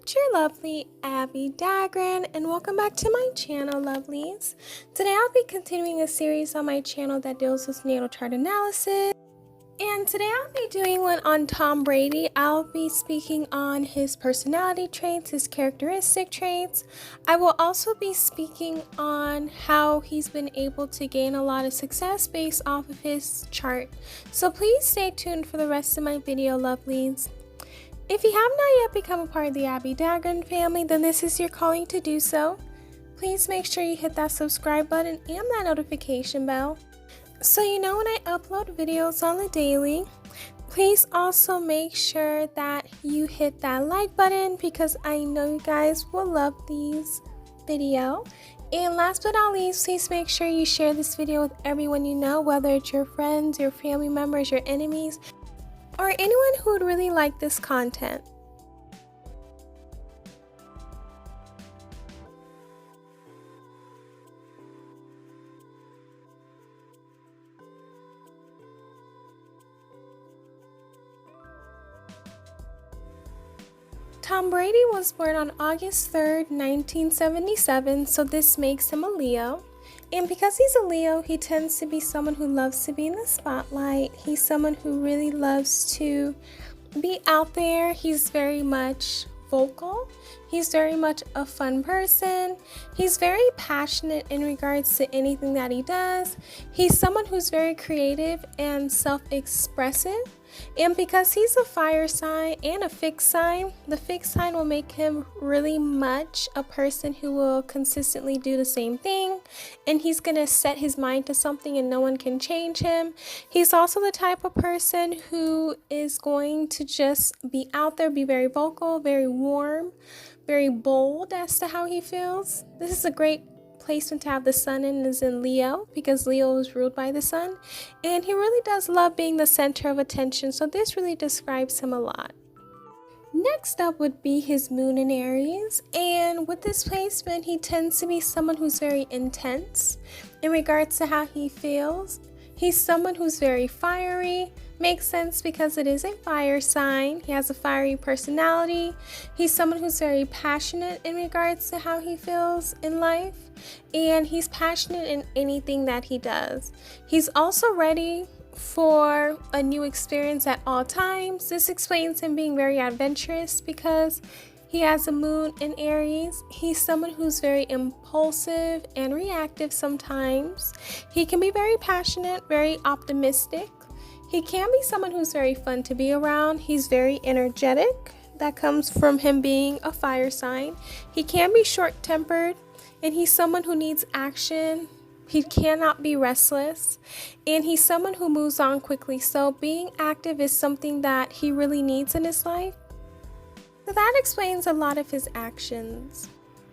It's your lovely Abbie Dagrin, and welcome back to my channel, lovelies. Today I'll be continuing a series on my channel that deals with natal chart analysis. And today I'll be doing one on Tom Brady. I'll be speaking on his personality traits, his characteristic traits. I will also be speaking on how he's been able to gain a lot of success based off of his chart. So please stay tuned for the rest of my video, lovelies. If you have not yet become a part of the Abbie Dagrin family, then this is your calling to do so. Please make sure you hit that subscribe button and that notification bell so you know when I upload videos on the daily. Please also make sure that you hit that like button because I know you guys will love these videos. And last but not least, please make sure you share this video with everyone you know, whether it's your friends, your family members, your enemies, or anyone who would really like this content. Tom Brady was born on August 3rd, 1977, so this makes him a Leo. And because he's a Leo, he tends to be someone who loves to be in the spotlight. He's someone who really loves to be out there. He's very much vocal. He's very much a fun person. He's very passionate in regards to anything that he does. He's someone who's very creative and self-expressive. And because he's a fire sign and a fixed sign, the fixed sign will make him really much a person who will consistently do the same thing, and he's going to set his mind to something and no one can change him. He's also the type of person who is going to just be out there, be very vocal, very warm, very bold as to how he feels. This is a great placement to have the sun in is in Leo because Leo is ruled by the sun, and he really does love being the center of attention, so this really describes him a lot. Next up would be his moon in Aries, and with this placement he tends to be someone who's very intense in regards to how he feels. He's someone who's very fiery. Makes sense because it is a fire sign. He has a fiery personality. He's someone who's very passionate in regards to how he feels in life, and he's passionate in anything that he does. He's also ready for a new experience at all times. This explains him being very adventurous because he has a moon in Aries. He's someone who's very impulsive and reactive sometimes. He can be very passionate, very optimistic. He can be someone who's very fun to be around. He's very energetic. That comes from him being a fire sign. He can be short-tempered, and he's someone who needs action. He cannot be restless, and he's someone who moves on quickly. So being active is something that he really needs in his life. So that explains a lot of his actions.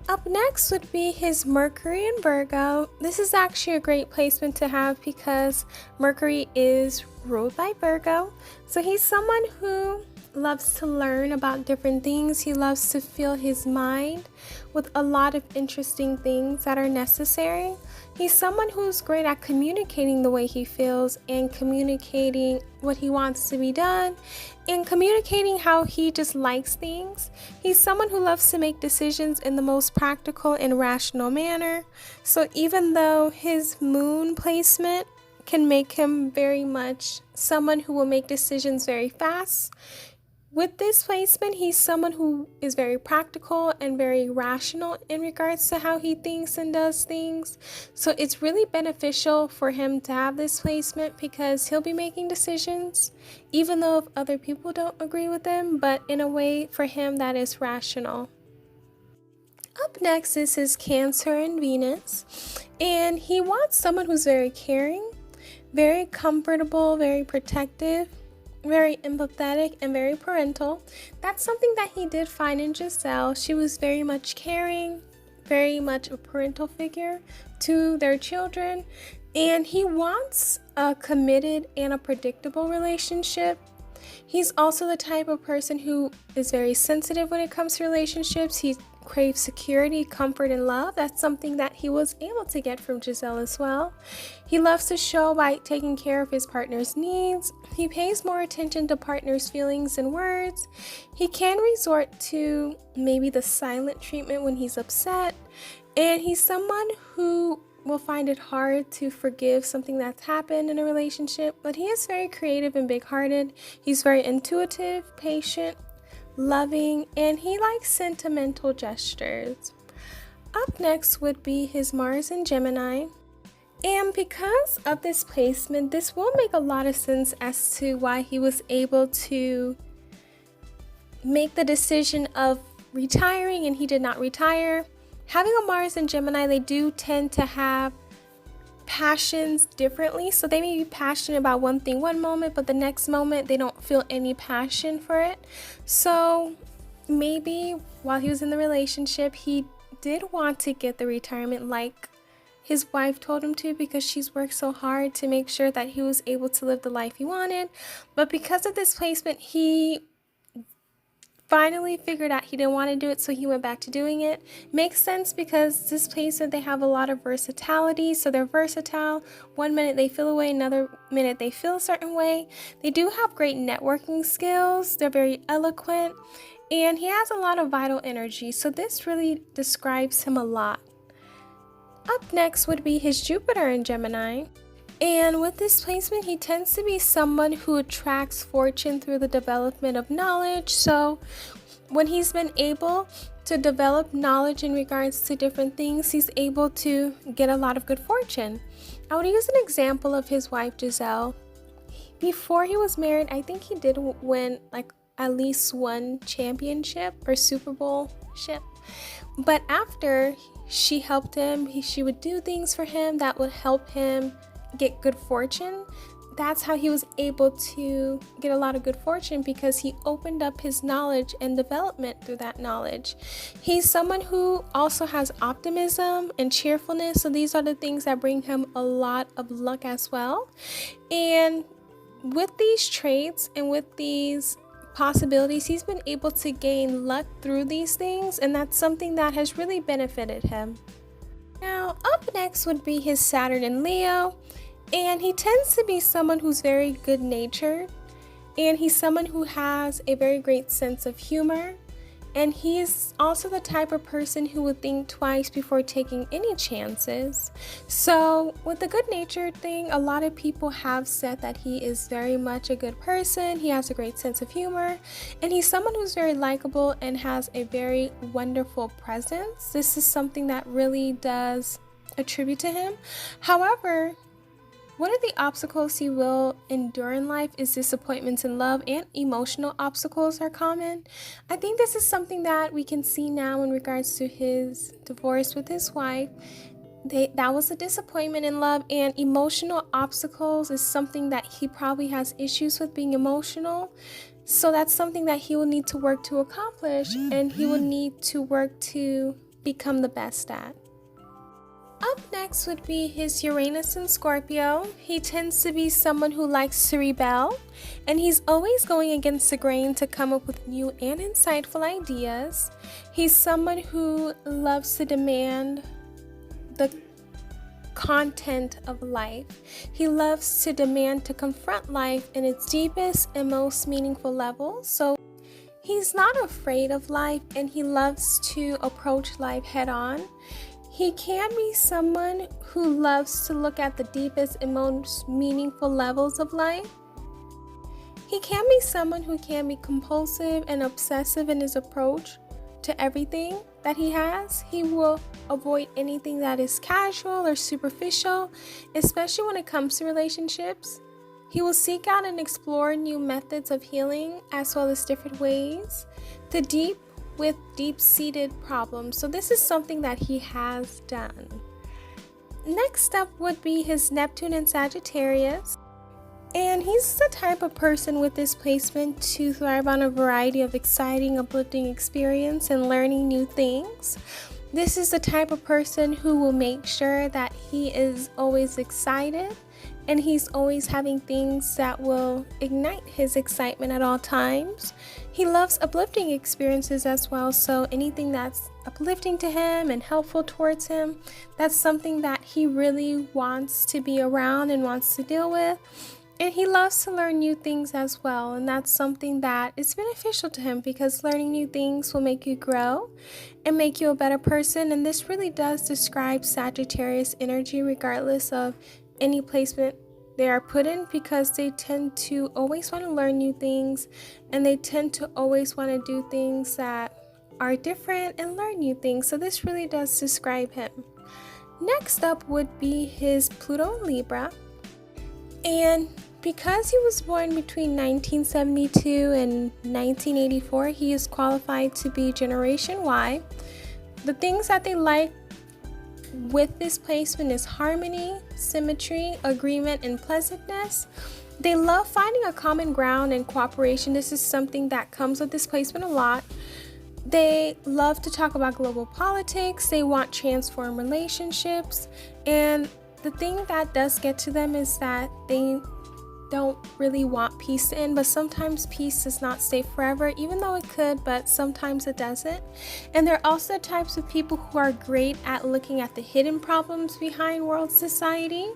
Up next would be his Mercury in Virgo. This is actually a great placement to have because Mercury is ruled by Virgo. So he's someone who loves to learn about different things. He loves to fill his mind with a lot of interesting things that are necessary. He's someone who's great at communicating the way he feels and communicating what he wants to be done and communicating how he just likes things. He's someone who loves to make decisions in the most practical and rational manner. So even though his moon placement can make him very much someone who will make decisions very fast, with this placement, he's someone who is very practical and very rational in regards to how he thinks and does things. So it's really beneficial for him to have this placement because he'll be making decisions, even though if other people don't agree with him, but in a way for him that is rational. Up next is his Cancer and Venus, and he wants someone who's very caring, very comfortable, very protective, very empathetic, and very parental. That's something that he did find in Giselle. She was very much caring, very much a parental figure to their children, and he wants a committed and a predictable relationship. He's also the type of person who is very sensitive when it comes to relationships. He craves security, comfort, and love. That's something that he was able to get from Giselle as well. He loves to show by taking care of his partner's needs. He pays more attention to partner's feelings and words. He can resort to maybe the silent treatment when he's upset. And he's someone who will find it hard to forgive something that's happened in a relationship, but he is very creative and big-hearted. He's very intuitive, patient, loving, and he likes sentimental gestures. Up next would be his Mars in Gemini. And because of this placement, this will make a lot of sense as to why he was able to make the decision of retiring and he did not retire. Having a Mars in Gemini, they do tend to have passions differently. So they may be passionate about one thing one moment, but the next moment they don't feel any passion for it. So maybe while he was in the relationship, he did want to get the retirement like his wife told him to, because she's worked so hard to make sure that he was able to live the life he wanted. But because of this placement, he finally figured out he didn't want to do it, so he went back to doing it. Makes sense because this placement, they have a lot of versatility, so they're versatile. One minute they feel a way, another minute they feel a certain way. They do have great networking skills. They're very eloquent, and he has a lot of vital energy, so this really describes him a lot. Up next would be his Jupiter in Gemini. And with this placement, he tends to be someone who attracts fortune through the development of knowledge. So when he's been able to develop knowledge in regards to different things, he's able to get a lot of good fortune. I would use an example of his wife, Giselle. Before he was married, I think he did win like at least one championship or Super Bowl ship. But after she helped him, she would do things for him that would help him get good fortune. That's how he was able to get a lot of good fortune, because he opened up his knowledge and development through that knowledge. He's someone who also has optimism and cheerfulness, so these are the things that bring him a lot of luck as well. And with these traits and with these possibilities, he's been able to gain luck through these things, and that's something that has really benefited him. Now, up next would be his Saturn in Leo, and he tends to be someone who's very good-natured, and he's someone who has a very great sense of humor, and he's also the type of person who would think twice before taking any chances. So with the good-natured thing, a lot of people have said that he is very much a good person. He has a great sense of humor, and he's someone who's very likable and has a very wonderful presence. This is something that really does attribute to him. However, one of the obstacles he will endure in life is disappointments in love, and emotional obstacles are common. I think this is something that we can see now in regards to his divorce with his wife. That was a disappointment in love, and emotional obstacles is something that he probably has issues with being emotional. So that's something that he will need to work to accomplish, and he will need to work to become the best at. Up next would be his Uranus in Scorpio. He tends to be someone who likes to rebel, and he's always going against the grain to come up with new and insightful ideas. He's someone who loves to demand the content of life. He loves to demand to confront life in its deepest and most meaningful level. So he's not afraid of life, and he loves to approach life head on. He can be someone who loves to look at the deepest and most meaningful levels of life. He can be someone who can be compulsive and obsessive in his approach to everything that he has. He will avoid anything that is casual or superficial, especially when it comes to relationships. He will seek out and explore new methods of healing, as well as different ways to deal with deep-seated problems. So this is something that he has done. Next up would be his Neptune in Sagittarius. And he's the type of person with this placement to thrive on a variety of exciting, uplifting experience and learning new things. This is the type of person who will make sure that he is always excited and he's always having things that will ignite his excitement at all times. He loves uplifting experiences as well, so anything that's uplifting to him and helpful towards him, that's something that he really wants to be around and wants to deal with. And he loves to learn new things as well, and that's something that is beneficial to him because learning new things will make you grow and make you a better person. And this really does describe Sagittarius energy regardless of any placement they are put in, because they tend to always want to learn new things, and they tend to always want to do things that are different and learn new things. So this really does describe him. Next up would be his Pluto in Libra. And because he was born between 1972 and 1984, he is qualified to be Generation Y. The things that they like with this placement is harmony, symmetry, agreement, and pleasantness. They love finding a common ground and cooperation. This is something that comes with this placement a lot. They love to talk about global politics. They want transform relationships. And the thing that does get to them is that they don't really want peace to end, but sometimes peace does not stay forever, even though it could, but sometimes it doesn't. And they're also types of people who are great at looking at the hidden problems behind world society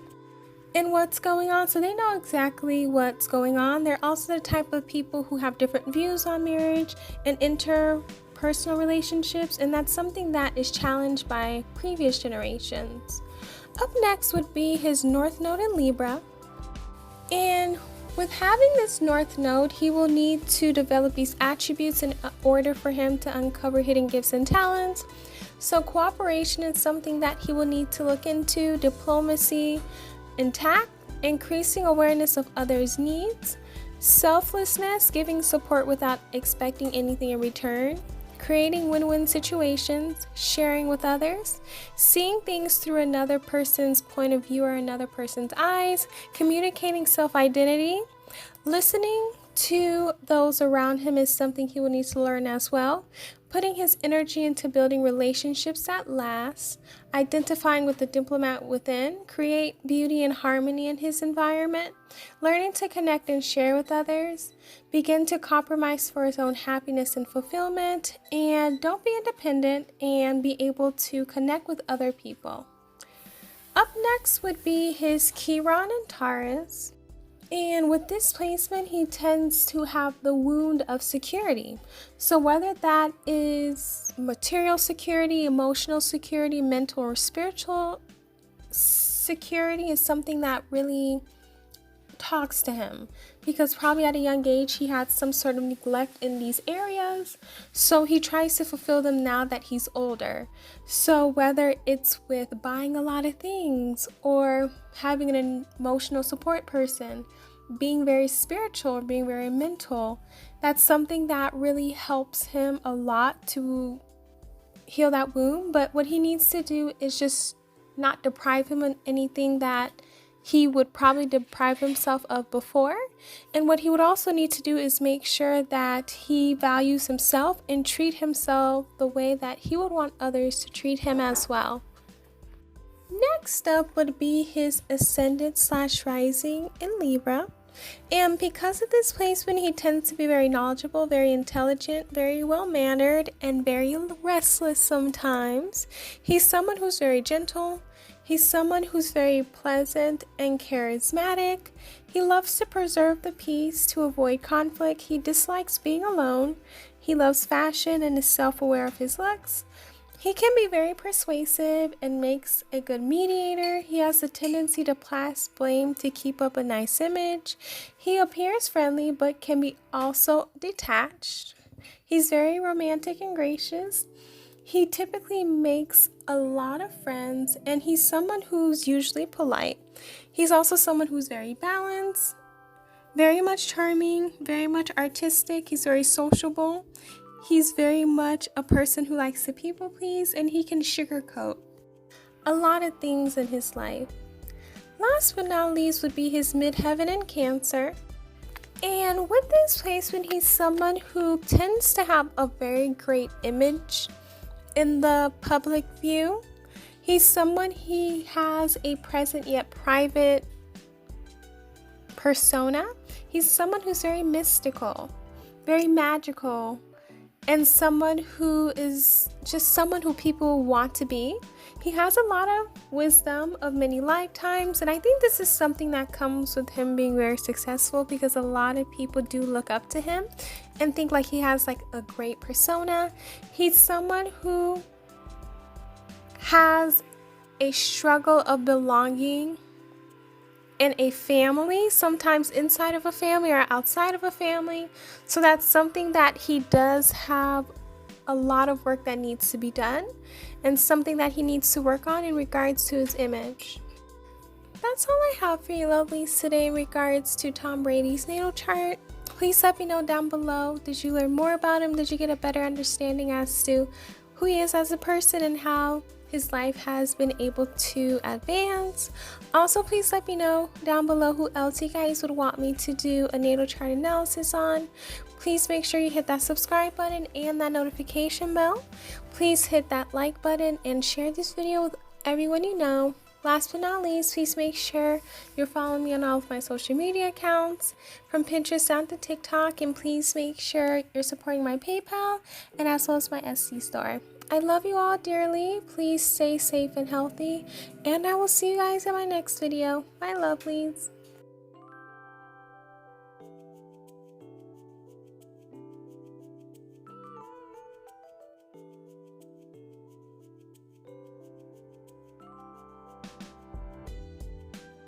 and what's going on, so they know exactly what's going on. They're also the type of people who have different views on marriage and interpersonal relationships, and that's something that is challenged by previous generations. Up next would be his North Node in Libra. And with having this North Node, he will need to develop these attributes in order for him to uncover hidden gifts and talents. So cooperation is something that he will need to look into, diplomacy, and tact, increasing awareness of others' needs, selflessness, giving support without expecting anything in return, creating win-win situations, sharing with others, seeing things through another person's point of view or another person's eyes, communicating self-identity, listening to those around him is something he will need to learn as well, putting his energy into building relationships that last, identifying with the diplomat within, create beauty and harmony in his environment, learning to connect and share with others, begin to compromise for his own happiness and fulfillment, and don't be independent and be able to connect with other people. Up next would be his Chiron in Taurus. And with this placement, he tends to have the wound of security. So whether that is material security, emotional security, mental or spiritual security is something that really talks to him, because probably at a young age he had some sort of neglect in these areas, so he tries to fulfill them now that he's older. So whether it's with buying a lot of things or having an emotional support person, being very spiritual or being very mental, that's something that really helps him a lot to heal that wound. But what he needs to do is just not deprive him of anything that he would probably deprive himself of before. And what he would also need to do is make sure that he values himself and treat himself the way that he would want others to treat him as well. Next up would be his ascendant/rising in Libra. And because of this placement, he tends to be very knowledgeable, very intelligent, very well-mannered, and very restless sometimes. He's someone who's very gentle. He's someone who's very pleasant and charismatic. He loves to preserve the peace to avoid conflict. He dislikes being alone. He loves fashion and is self-aware of his looks. He can be very persuasive and makes a good mediator. He has a tendency to pass blame to keep up a nice image. He appears friendly but can be also detached. He's very romantic and gracious. He typically makes a lot of friends, and he's someone who's usually polite. He's also someone who's very balanced, very much charming, very much artistic. He's very sociable. He's very much a person who likes to people please, and he can sugarcoat a lot of things in his life. Last but not least would be his midheaven in Cancer. And with this placement, he's someone who tends to have a very great image in the public view. He's someone, he has a present yet private persona, he's someone who's very mystical, very magical, and someone who is just someone who people want to be. He has a lot of wisdom of many lifetimes, and I think this is something that comes with him being very successful, because a lot of people do look up to him and think like he has like a great persona. He's someone who has a struggle of belonging in a family, sometimes inside of a family or outside of a family. So that's something that he does have a lot of work that needs to be done, and something that he needs to work on in regards to his image. That's all I have for you lovelies today in regards to Tom Brady's natal chart. Please let me know down below, did you learn more about him? Did you get a better understanding as to who he is as a person and how his life has been able to advance? Also, please let me know down below who else you guys would want me to do a natal chart analysis on. Please make sure you hit that subscribe button and that notification bell. Please hit that like button and share this video with everyone you know. Last but not least, please make sure you're following me on all of my social media accounts, from Pinterest down to TikTok, and please make sure you're supporting my PayPal and as well as my Etsy store. I love you all dearly. Please stay safe and healthy, and I will see you guys in my next video. Bye lovelies.